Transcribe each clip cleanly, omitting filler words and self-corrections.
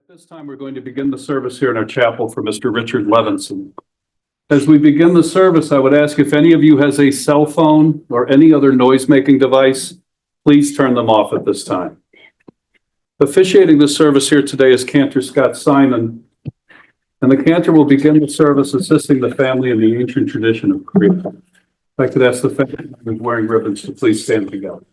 This time, we're going to begin the service here in our chapel for Mr. Richard Levinson. As we begin the service, I would ask if any of you has a cell phone or any other noise-making device, please turn them off at this time. Officiating the service here today is Cantor Scott Simon, and the cantor will begin the service assisting the family in the ancient tradition of Korea. If I could ask the family who's wearing ribbons to please stand together.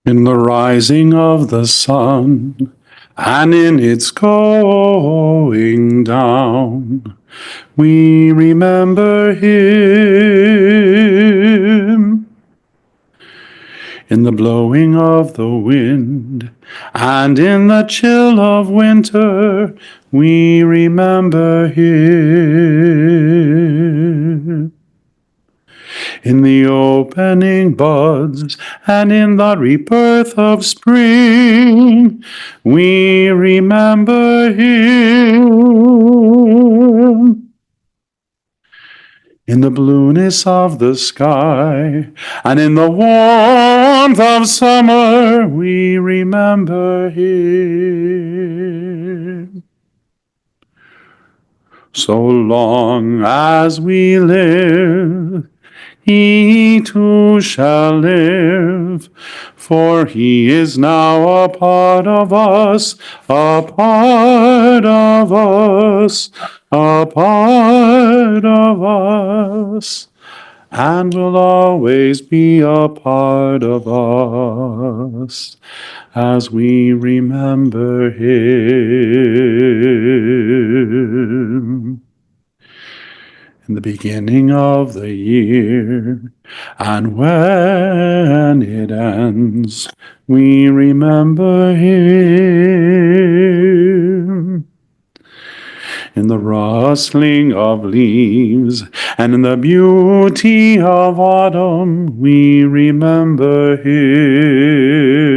In the rising of the sun and in its going down, we remember him. In the blowing of the wind And in the chill of winter, we remember him. In the opening buds and in the rebirth of spring, we remember him. In the blueness of the sky and in the warmth of summer, we remember him. So long as we live, he too shall live, for he is now a part of us, a part of us, a part of us, and will always be a part of us as we remember him. In the beginning of the year, and when it ends, we remember him. In the rustling of leaves and in the beauty of autumn, we remember him.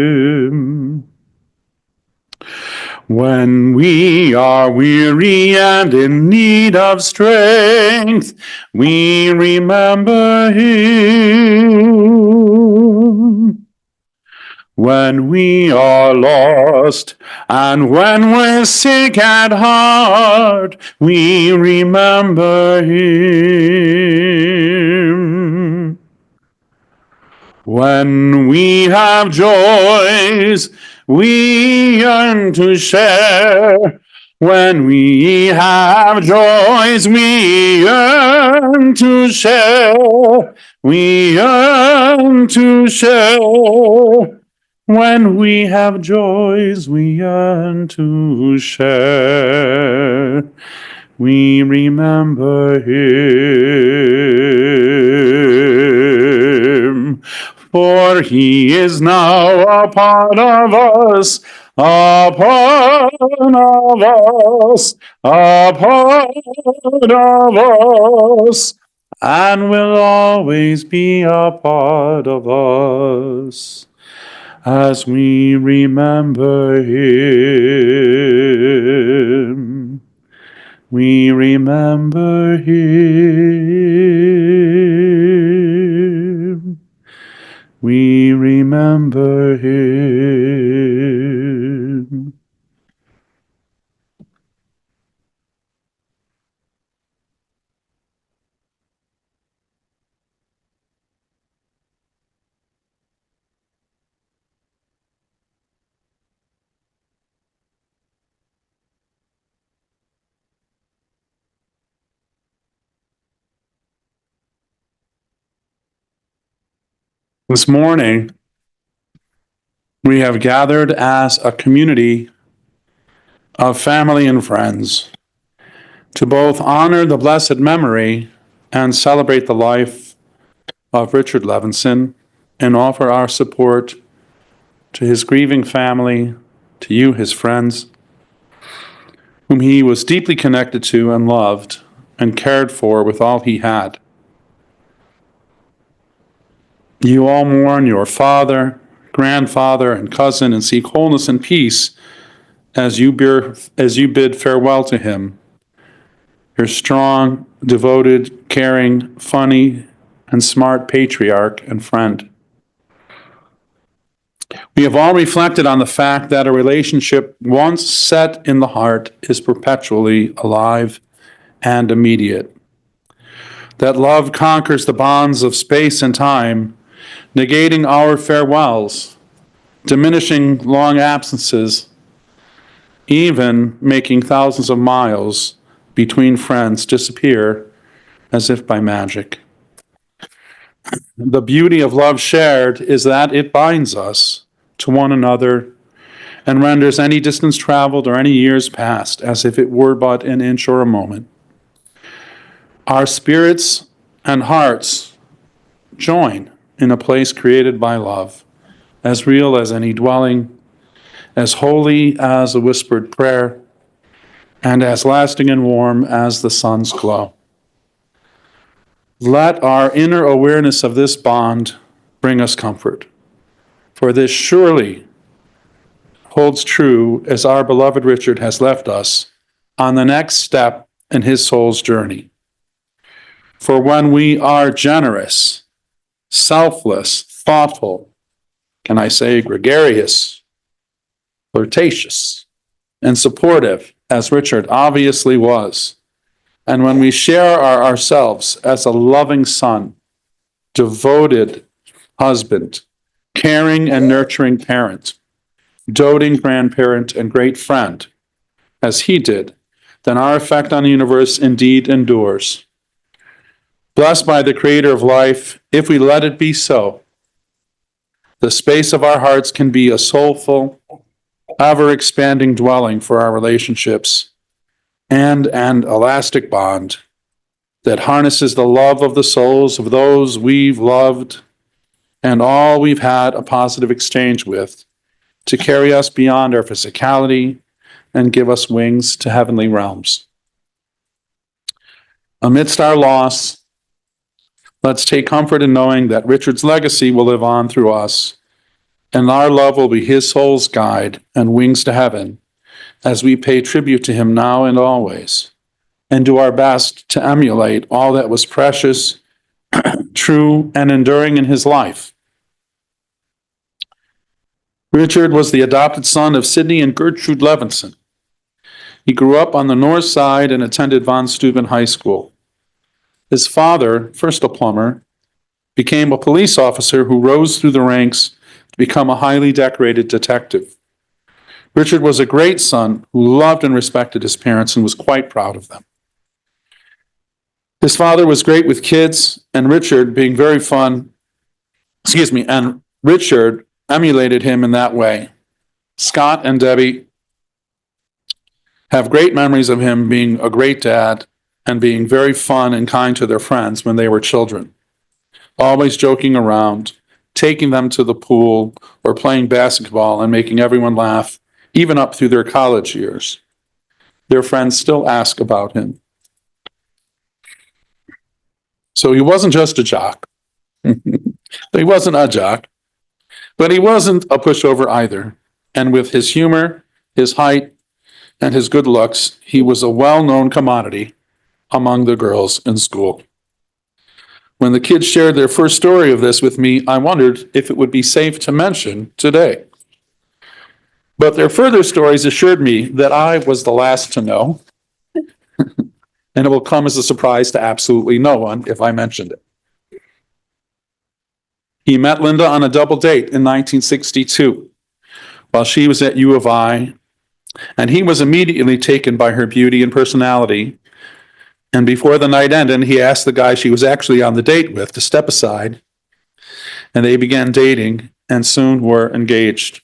When we are weary and in need of strength, we remember him. When we are lost and when we're sick at heart, we remember him. When we have joys we yearn to share, when we have joys we yearn to share, we yearn to share. When we have joys we yearn to share, we remember him. For he is now a part of us, a part of us, a part of us, and will always be a part of us as we remember him. We remember him. We remember him. This morning, we have gathered as a community of family and friends to both honor the blessed memory and celebrate the life of Richard Levinson and offer our support to his grieving family, to you, his friends, whom he was deeply connected to and loved and cared for with all he had. You all mourn your father, grandfather, and cousin and seek wholeness and peace as you bid farewell to him, your strong, devoted, caring, funny, and smart patriarch and friend. We have all reflected on the fact that a relationship once set in the heart is perpetually alive and immediate. That love conquers the bonds of space and time, negating our farewells, diminishing long absences, even making thousands of miles between friends disappear as if by magic. The beauty of love shared is that it binds us to one another and renders any distance traveled or any years past as if it were but an inch or a moment. Our spirits and hearts join in a place created by love, as real as any dwelling, as holy as a whispered prayer, and as lasting and warm as the sun's glow. Let our inner awareness of this bond bring us comfort, for this surely holds true as our beloved Richard has left us on the next step in his soul's journey. For when we are generous, selfless, thoughtful, can I say gregarious, flirtatious, and supportive, as Richard obviously was, and when we share ourselves as a loving son, devoted husband, caring and nurturing parent, doting grandparent, and great friend, as he did, then our effect on the universe indeed endures. Blessed by the Creator of life, if we let it be so, the space of our hearts can be a soulful, ever-expanding dwelling for our relationships and an elastic bond that harnesses the love of the souls of those we've loved and all we've had a positive exchange with to carry us beyond our physicality and give us wings to heavenly realms. Amidst our loss, let's take comfort in knowing that Richard's legacy will live on through us, and our love will be his soul's guide and wings to heaven as we pay tribute to him now and always, and do our best to emulate all that was precious, true, and enduring in his life. Richard was the adopted son of Sidney and Gertrude Levinson. He grew up on the north side and attended Von Steuben High School. His father, first a plumber, became a police officer who rose through the ranks to become a highly decorated detective. Richard was a great son who loved and respected his parents and was quite proud of them. His father was great with kids, and Richard emulated him in that way. Scott and Debbie have great memories of him being a great dad and being very fun and kind to their friends when they were children, always joking around, taking them to the pool or playing basketball and making everyone laugh, even up through their college years. Their friends still ask about him. So he wasn't just a jock. He wasn't a jock, but he wasn't a pushover either. And with his humor, his height, and his good looks, he was a well-known commodity among the girls in school. When the kids shared their first story of this with me, I wondered if it would be safe to mention today. But their further stories assured me that I was the last to know, and it will come as a surprise to absolutely no one if I mentioned it. He met Linda on a double date in 1962 while she was at U of I, and he was immediately taken by her beauty and personality. And before the night ended, he asked the guy she was actually on the date with to step aside, and they began dating and soon were engaged.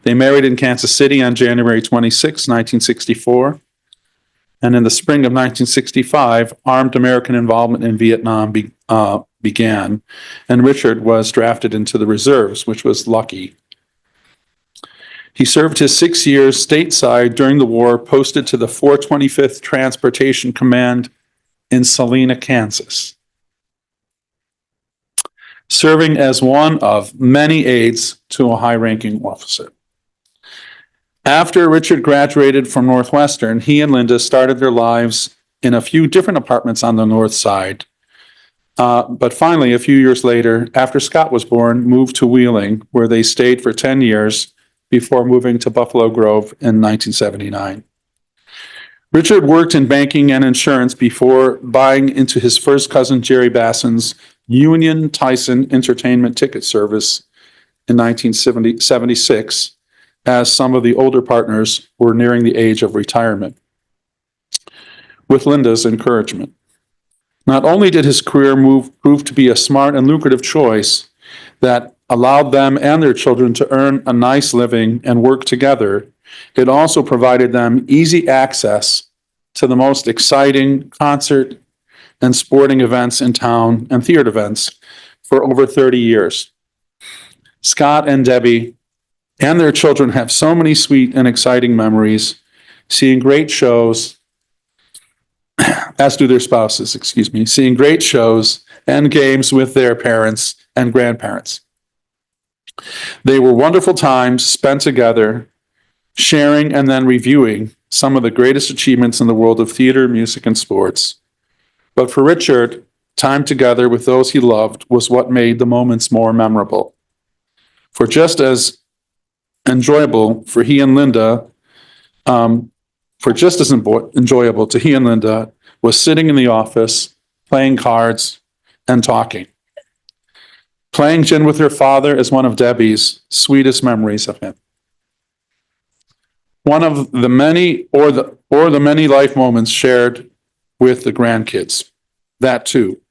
They married in Kansas City on January 26, 1964. And in the spring of 1965, armed American involvement in Vietnam began, and Richard was drafted into the reserves, which was lucky. He served his 6 years stateside during the war, posted to the 425th Transportation Command in Salina, Kansas, serving as one of many aides to a high-ranking officer. After Richard graduated from Northwestern, he and Linda started their lives in a few different apartments on the north side. But finally, a few years later, after Scott was born, moved to Wheeling, where they stayed for 10 years before moving to Buffalo Grove in 1979. Richard worked in banking and insurance before buying into his first cousin Jerry Basson's Union Tyson Entertainment Ticket Service in 1976, as some of the older partners were nearing the age of retirement. With Linda's encouragement. Not only did his career prove to be a smart and lucrative choice that allowed them and their children to earn a nice living and work together, it also provided them easy access to the most exciting concert and sporting events in town and theater events for over 30 years. Scott and Debbie and their children have so many sweet and exciting memories, seeing great shows, as do their spouses, excuse me, seeing great shows and games with their parents and grandparents. They were wonderful times spent together, sharing and then reviewing some of the greatest achievements in the world of theater, music, and sports. But for Richard, time together with those he loved was what made the moments more memorable. For just as enjoyable for he and Linda, enjoyable to he and Linda was sitting in the office, playing cards and talking. Playing gin with her father is one of Debbie's sweetest memories of him. One of the many the many life moments shared with the grandkids. That too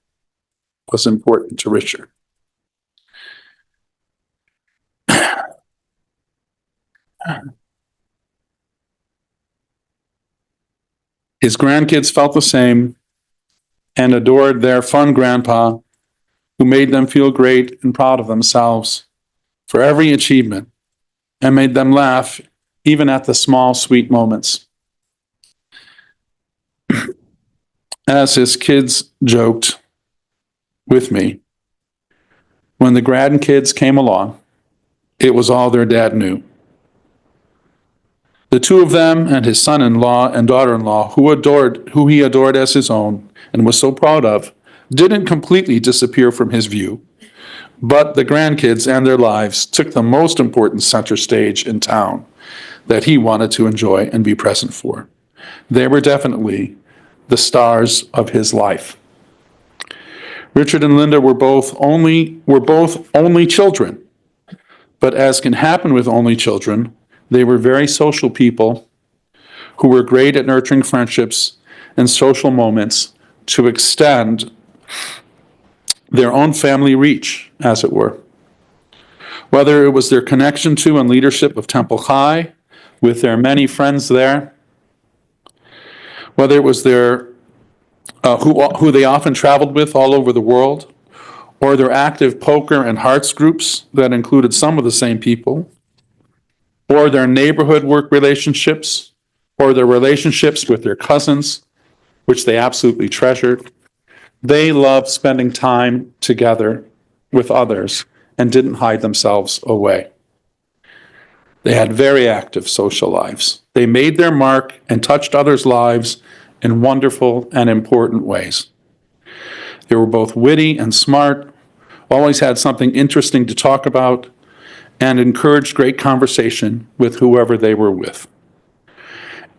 was important to Richard. His grandkids felt the same and adored their fun grandpa, who made them feel great and proud of themselves for every achievement and made them laugh even at the small, sweet moments. As his kids joked with me, when the grandkids came along, it was all their dad knew. The two of them and his son-in-law and daughter-in-law, who he adored as his own and was so proud of, didn't completely disappear from his view, but the grandkids and their lives took the most important center stage in town that he wanted to enjoy and be present for. They were definitely the stars of his life. Richard and Linda were both only children, but as can happen with only children, they were very social people who were great at nurturing friendships and social moments to extend their own family reach, as it were. Whether it was their connection to and leadership of Temple High, with their many friends there, whether it was their who they often traveled with all over the world, or their active poker and hearts groups that included some of the same people, or their neighborhood work relationships, or their relationships with their cousins, which they absolutely treasured. They loved spending time together with others and didn't hide themselves away. They had very active social lives. They made their mark and touched others' lives in wonderful and important ways. They were both witty and smart, always had something interesting to talk about, and encouraged great conversation with whoever they were with.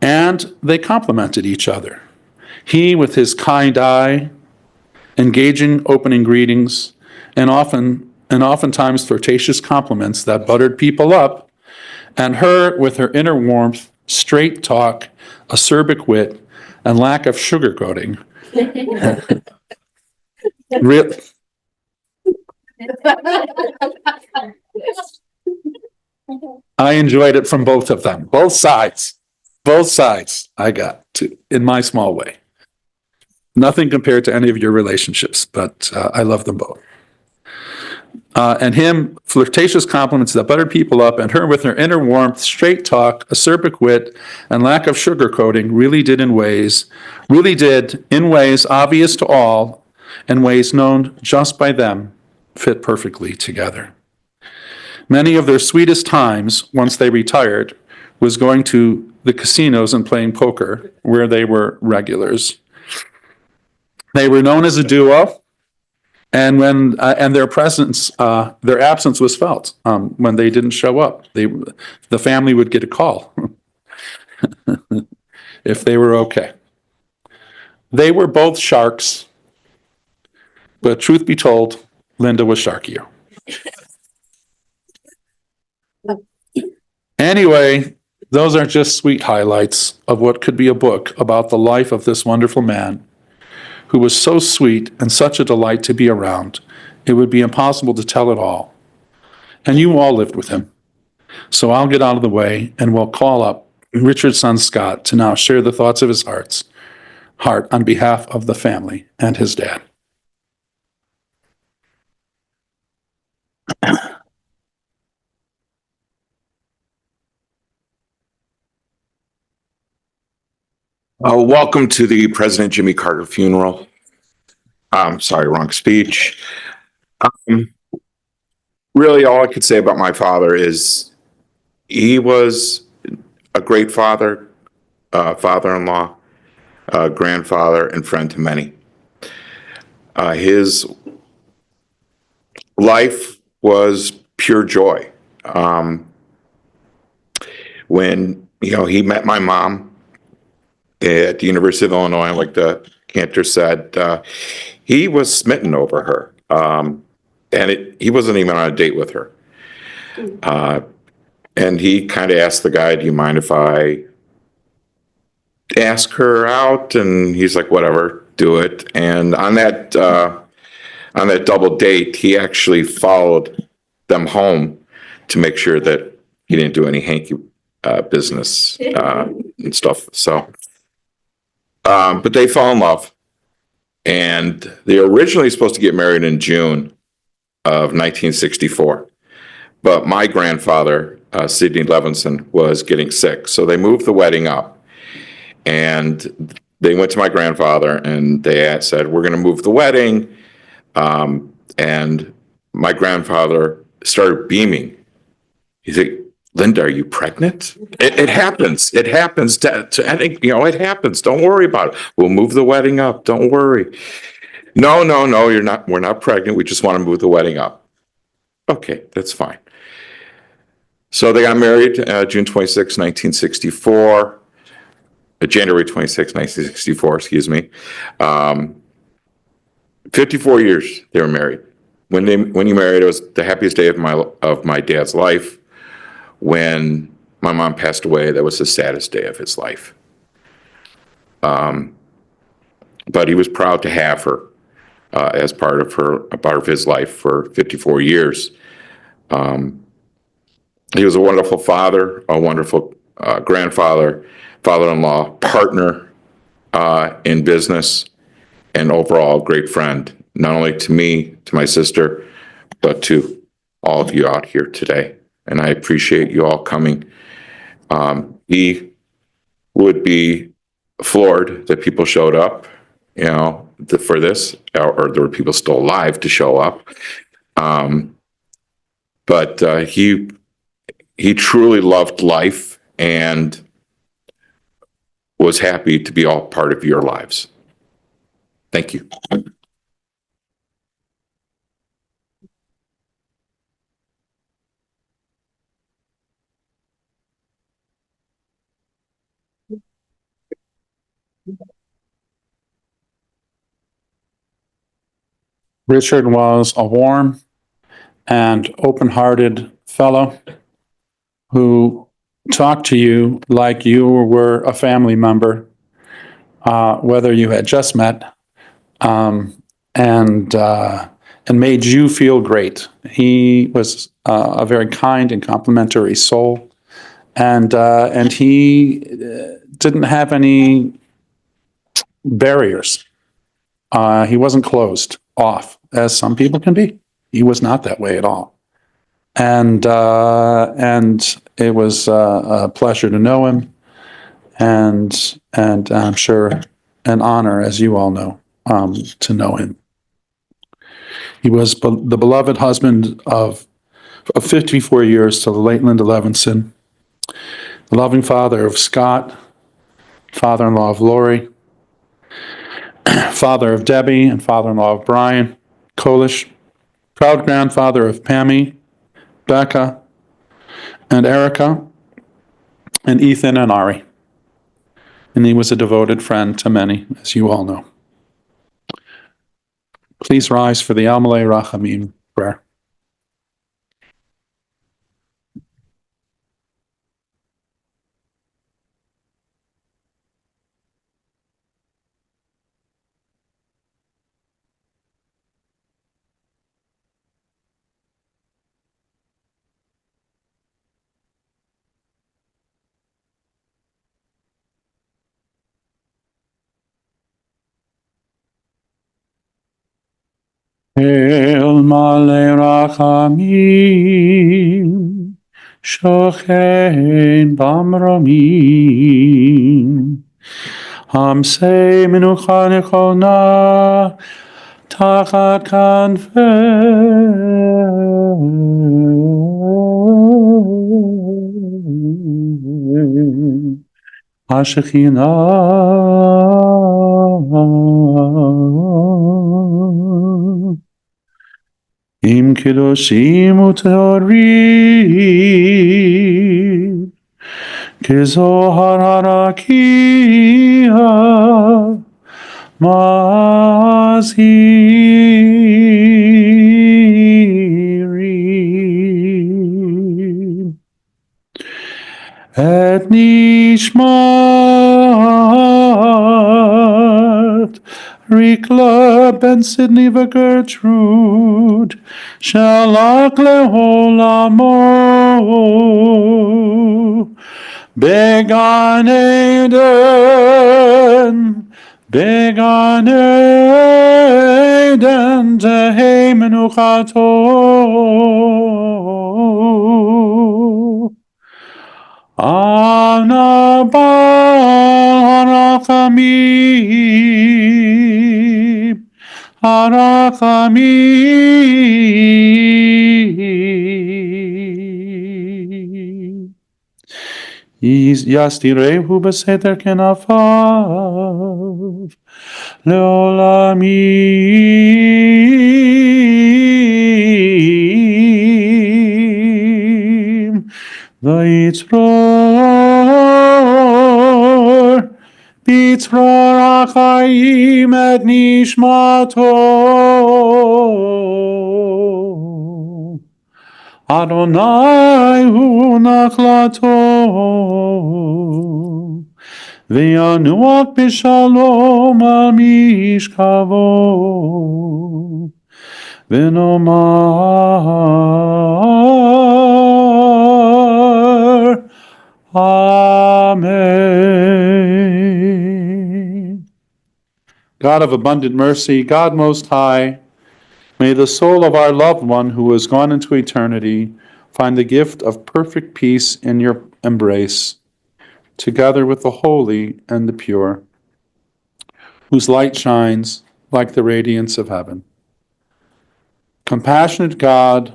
And they complimented each other. He with his kind eye, engaging opening greetings, and oftentimes flirtatious compliments that buttered people up, and her with her inner warmth, straight talk, acerbic wit, and lack of sugarcoating. Real, I enjoyed it from both of them, both sides. Both sides I got to, in my small way. Nothing compared to any of your relationships, but I love them both. And him, flirtatious compliments that buttered people up, and her with her inner warmth, straight talk, acerbic wit, and lack of sugarcoating really did in ways obvious to all, and ways known just by them, fit perfectly together. Many of their sweetest times, once they retired, was going to the casinos and playing poker, where they were regulars. They were known as a duo, and their absence was felt when they didn't show up. The family would get a call if they were okay. They were both sharks, but truth be told, Linda was sharkier. Anyway, those are just sweet highlights of what could be a book about the life of this wonderful man who was so sweet and such a delight to be around. It would be impossible to tell it all. And you all lived with him. So I'll get out of the way and we'll call up Richard's son Scott to now share the thoughts of his heart on behalf of the family and his dad. Welcome to the President Jimmy Carter funeral. Sorry, wrong speech. Really, all I could say about my father is he was a great father, father-in-law, grandfather, and friend to many. His life was pure joy. When he met my mom at the University of Illinois, like the cantor said, he was smitten over her. And he wasn't even on a date with her. And he kind of asked the guy, "Do you mind if I ask her out?" And he's like, "Whatever, do it." And on that double date, he actually followed them home to make sure that he didn't do any hanky business and stuff. So, but they fell in love, and they were originally supposed to get married in June of 1964. But my grandfather, Sidney Levinson, was getting sick. So they moved the wedding up. And they went to my grandfather and they said, "We're going to move the wedding." And my grandfather started beaming. He's like, "Linda, are you pregnant?" It happens. It happens I think, it happens. Don't worry about it. We'll move the wedding up. Don't worry. No, you're not. We're not pregnant. We just want to move the wedding up. Okay, that's fine. So they got married June 26, 1964, January 26, 1964, excuse me. 54 years they were married. When he married, it was the happiest day of my dad's life. When my mom passed away, that was the saddest day of his life. But he was proud to have her as part of his life for 54 years. He was a wonderful father, a wonderful grandfather, father-in-law, partner in business, and overall a great friend, not only to me, to my sister, but to all of you out here today. And I appreciate you all coming. He would be floored that people showed up, for this, or there were people still alive to show up. But he truly loved life and was happy to be all part of your lives. Thank you. Richard was a warm and open-hearted fellow who talked to you like you were a family member, whether you had just met, and made you feel great. He was a very kind and complimentary soul, and he didn't have any barriers. He wasn't closed off, as some people can be. He was not that way at all. And it was a pleasure to know him, and I'm sure an honor, as you all know, to know him. He was the beloved husband of 54 years to the late Linda Levinson, the loving father of Scott, father-in-law of Lori, father of Debbie, and father-in-law of Brian Kolish, proud grandfather of Pammy, Becca, and Erica, and Ethan and Ari. And he was a devoted friend to many, as you all know. Please rise for the Almalei Rachamim prayer. El Malei Rachamim, Shochein Bamromim, Hamsei menucha nechona tachat kanfei השכינה עם קדושים וטהורים כזוהר הרקיע מזהירים את נשמת ריקלה בן סידני וגרטרוד שלח לעולמו בגן עדן, בגן עדן תהא מנוחתו. אנה בעל הרחמים, הרחמים. יסתירהו בסתר כנפיו לעולמים ויצרור בצרור החיים את נשמתו אדוני הוא נחלתו וינוח בשלום על משכבו ונאמר Amen. God of abundant mercy, God most high, may the soul of our loved one who has gone into eternity find the gift of perfect peace in your embrace, together with the holy and the pure, whose light shines like the radiance of heaven. Compassionate God,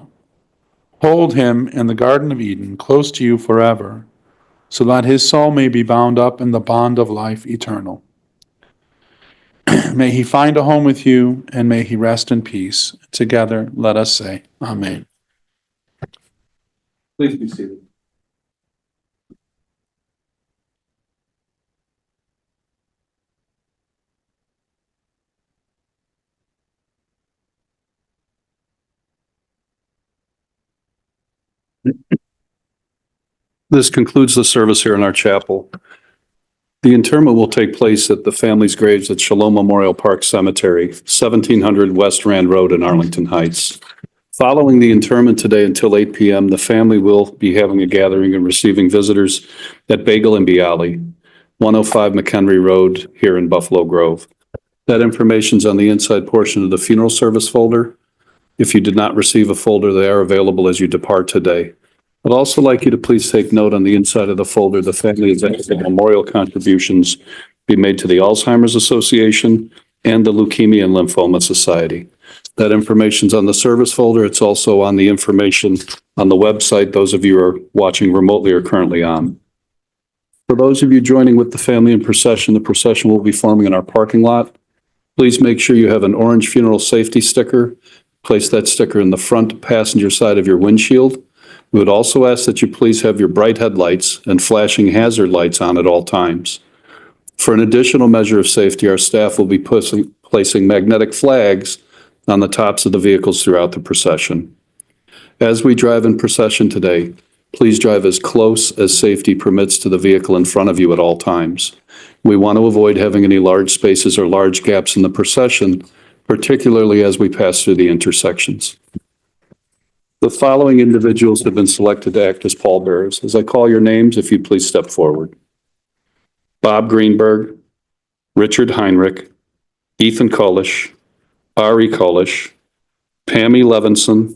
hold him in the Garden of Eden close to you forever, so that his soul may be bound up in the bond of life eternal. May he find a home with you, and may he rest in peace. Together, let us say, Amen. Please be seated. This concludes the service here in our chapel. The interment will take place at the family's graves at Shalom Memorial Park Cemetery, 1700 West Rand Road in Arlington Heights. Following the interment today until 8 p.m., the family will be having a gathering and receiving visitors at Bagel and Bialy, 105 McHenry Road here in Buffalo Grove. That information's on the inside portion of the funeral service folder. If you did not receive a folder, they are available as you depart today. I'd also like you to please take note on the inside of the folder, the family has asked that memorial contributions be made to the Alzheimer's Association and the Leukemia and Lymphoma Society. That information's on the service folder. It's also on the information on the website those of you who are watching remotely are currently on. For those of you joining with the family in procession, the procession will be forming in our parking lot. Please make sure you have an orange funeral safety sticker. Place that sticker in the front passenger side of your windshield. We would also ask that you please have your bright headlights and flashing hazard lights on at all times. For an additional measure of safety, our staff will be placing magnetic flags on the tops of the vehicles throughout the procession. As we drive in procession today, please drive as close as safety permits to the vehicle in front of you at all times. We want to avoid having any large spaces or large gaps in the procession, particularly as we pass through the intersections. The following individuals have been selected to act as pallbearers. As I call your names, if you'd please step forward. Bob Greenberg, Richard Heinrich, Ethan Kolish, Ari Kolish, Pammy Levinson,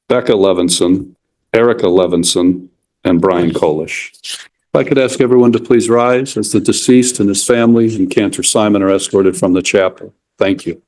Becca Levinson, Erica Levinson, and Brian Kolish. If I could ask everyone to please rise as the deceased and his family and Cantor Simon are escorted from the chapel. Thank you.